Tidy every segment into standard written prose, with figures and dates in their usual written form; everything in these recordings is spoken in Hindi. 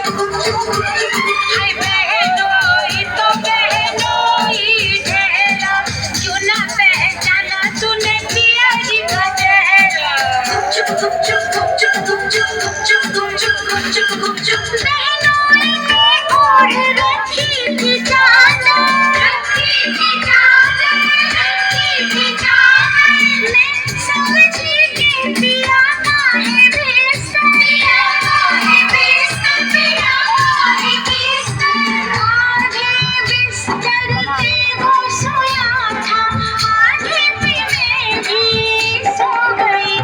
हाय बहनोई तो बहनोई ठहरा, क्यों ना पहचाना तूने पिया जी का चेहरा। बहनोई ने ओढ़ रखी थी चादर, रखी थी चादर, रखी थी चादर। मैं समझी कि पिया का है बेस्तर, पिया का है बेस्तर, पिया का है बेस्तर। आधे बिस्तर पे वो सोया था, आधे पे मैं भी सो गई।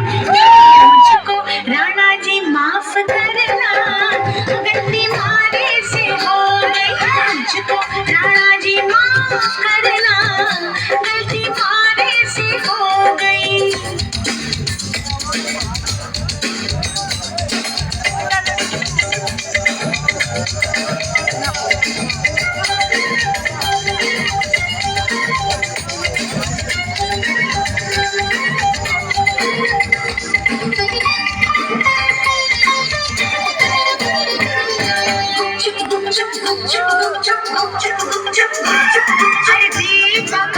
मुझको राणा जी माफ करना, गलती मारे से हो गई। मुझको राणा जी माफ करना, गलती मारे से हो गई। हर दीपक